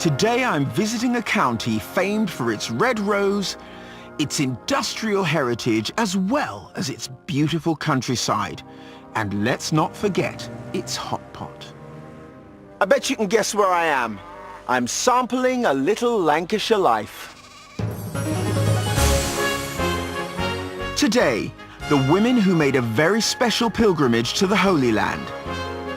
Today I'm visiting a county famed for its red rose, its industrial heritage, as well as its beautiful countryside. And let's not forget its hot pot. I bet you can guess where I am. I'm sampling a little Lancashire life. Today, the women who made a very special pilgrimage to the Holy Land.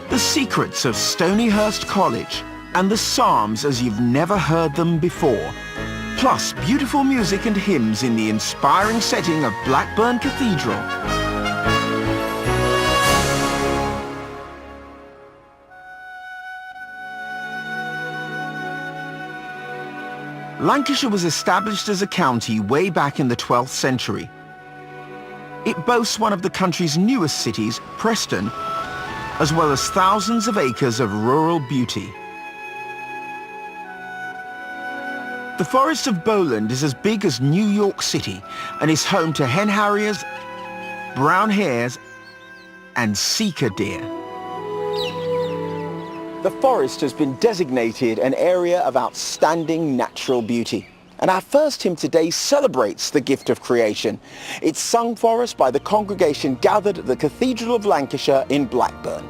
The secrets of Stonyhurst College and the Psalms as you've never heard them before. Plus beautiful music and hymns in the inspiring setting of Blackburn Cathedral. Lancashire was established as a county way back in the 12th century. It boasts one of the country's newest cities, Preston, as well as thousands of acres of rural beauty. The Forest of Bowland is as big as New York City and is home to hen harriers, brown hares, and sika deer. The forest has been designated an area of outstanding natural beauty. And our first hymn today celebrates the gift of creation. It's sung for us by the congregation gathered at the Cathedral of Lancashire in Blackburn.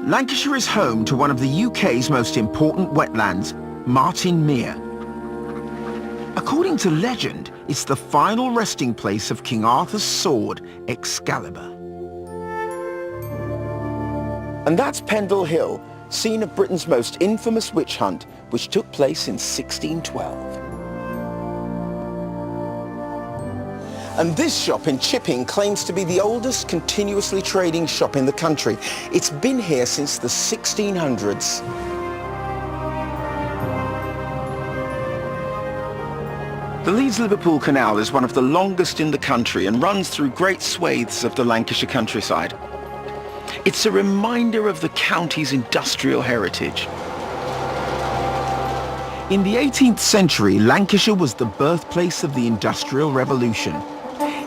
Lancashire is home to one of the UK's most important wetlands, Martin Mere. According to legend, it's the final resting place of King Arthur's sword, Excalibur. And that's Pendle Hill, scene of Britain's most infamous witch hunt, which took place in 1612. And this shop in Chipping claims to be the oldest continuously trading shop in the country. It's been here since the 1600s. The Leeds-Liverpool Canal is one of the longest in the country and runs through great swathes of the Lancashire countryside. It's a reminder of the county's industrial heritage. In the 18th century, Lancashire was the birthplace of the Industrial Revolution.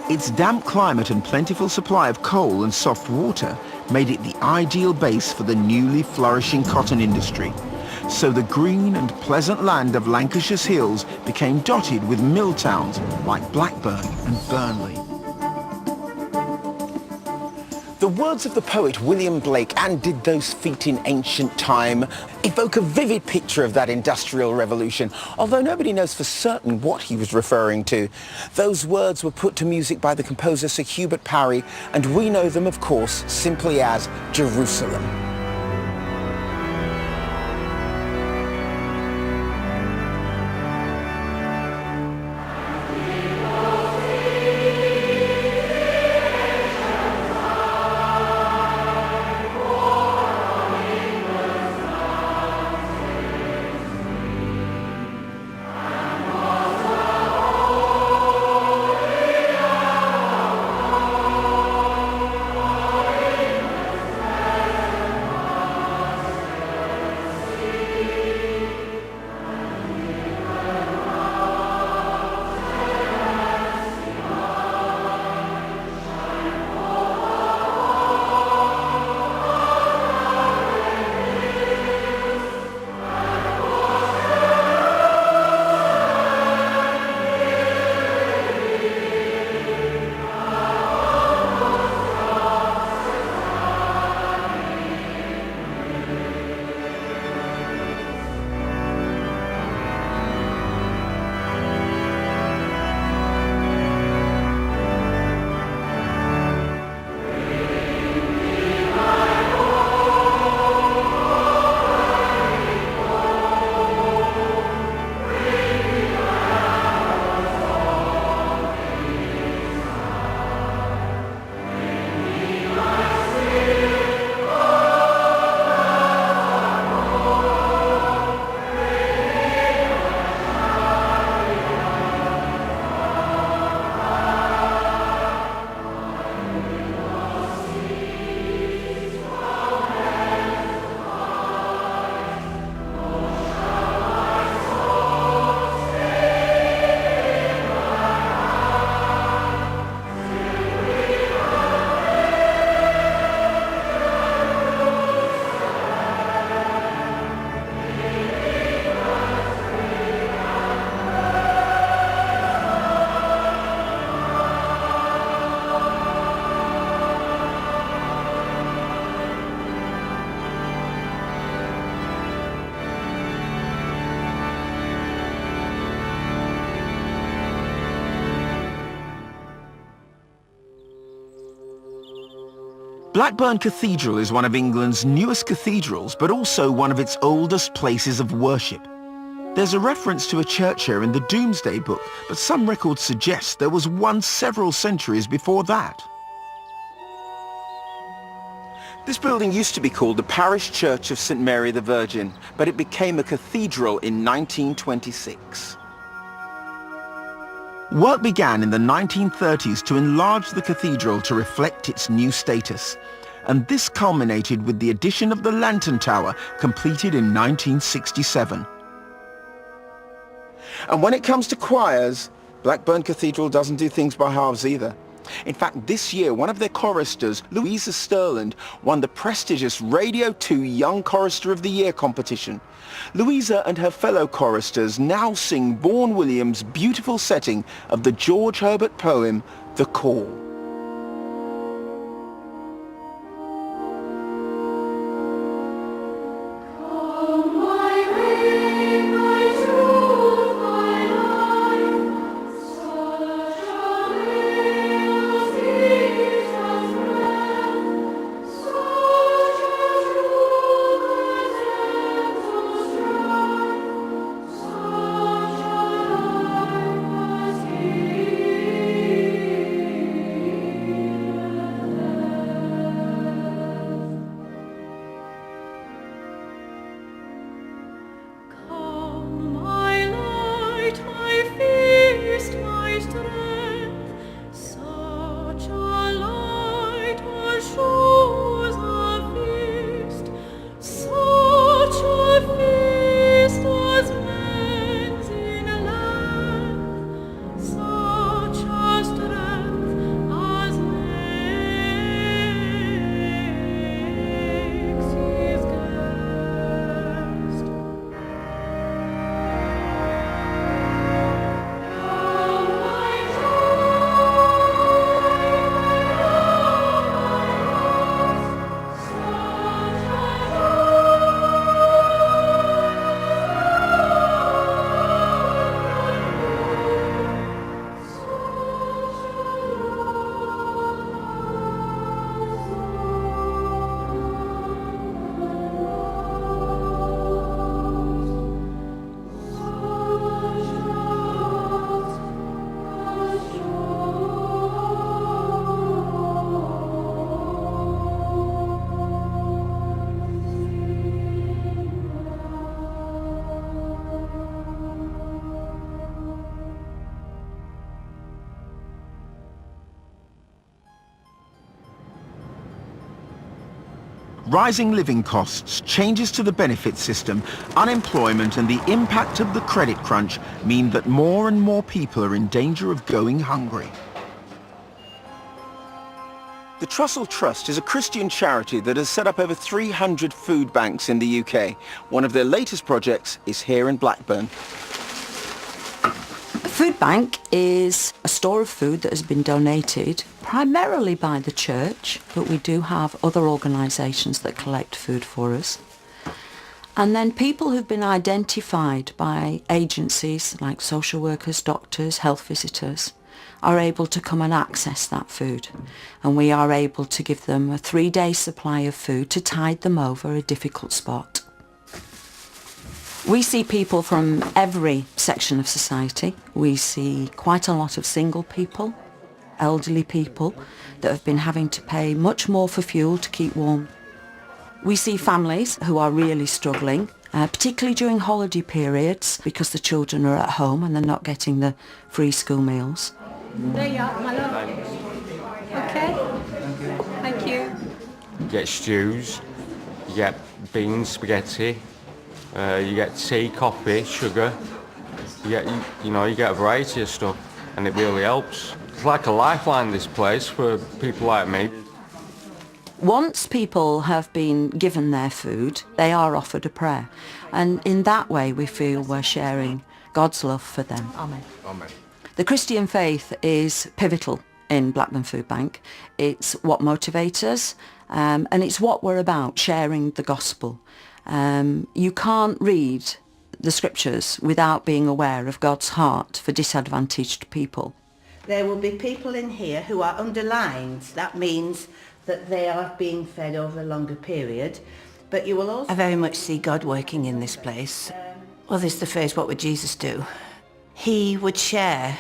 Its damp climate and plentiful supply of coal and soft water made it the ideal base for the newly flourishing cotton industry. So the green and pleasant land of Lancashire's hills became dotted with mill towns like Blackburn and Burnley. The words of the poet William Blake, "And did those feet in ancient time," evoke a vivid picture of that industrial revolution, although nobody knows for certain what he was referring to. Those words were put to music by the composer Sir Hubert Parry, and we know them, of course, simply as Jerusalem. Blackburn Cathedral is one of England's newest cathedrals, but also one of its oldest places of worship. There's a reference to a church here in the Domesday Book, but some records suggest there was one several centuries before that. This building used to be called the Parish Church of St Mary the Virgin, but it became a cathedral in 1926. Work began in the 1930s to enlarge the cathedral to reflect its new status, and this culminated with the addition of the Lantern Tower, completed in 1967. And when it comes to choirs, Blackburn Cathedral doesn't do things by halves either. In fact, this year, one of their choristers, Louisa Sterland, won the prestigious Radio 2 Young Chorister of the Year competition. Louisa and her fellow choristers now sing Vaughan Williams' beautiful setting of the George Herbert poem, The Call. Rising living costs, changes to the benefit system, unemployment and the impact of the credit crunch mean that more and more people are in danger of going hungry. The Trussell Trust is a Christian charity that has set up over 300 food banks in the UK. One of their latest projects is here in Blackburn. A food bank is a store of food that has been donated primarily by the church, but we do have other organisations that collect food for us. And then people who've been identified by agencies like social workers, doctors, health visitors are able to come and access that food. And we are able to give them a 3-day supply of food to tide them over a difficult spot. We see people from every section of society. We see quite a lot of single people, elderly people that have been having to pay much more for fuel to keep warm. We see families who are really struggling, particularly during holiday periods because the children are at home and they're not getting the free school meals. There you are, my love. Okay. Thank you. You get stews, you get beans, spaghetti, you get tea, coffee, sugar. You get a variety of stuff, and it really helps. It's like a lifeline, this place, for people like me. Once people have been given their food, they are offered a prayer. And in that way, we feel we're sharing God's love for them. Amen. Amen. The Christian faith is pivotal in Blackburn Food Bank. It's what motivates us, and it's what we're about, sharing the gospel. You can't read the scriptures without being aware of God's heart for disadvantaged people. There will be people in here who are underlined. That means that they are being fed over a longer period. But you will also... I very much see God working in this place. Well, there's the phrase, what would Jesus do? He would share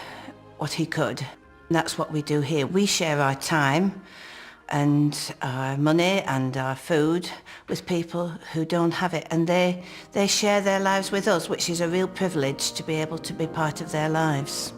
what he could. That's what we do here. We share our time and our money and our food with people who don't have it, and they share their lives with us, which is a real privilege to be able to be part of their lives.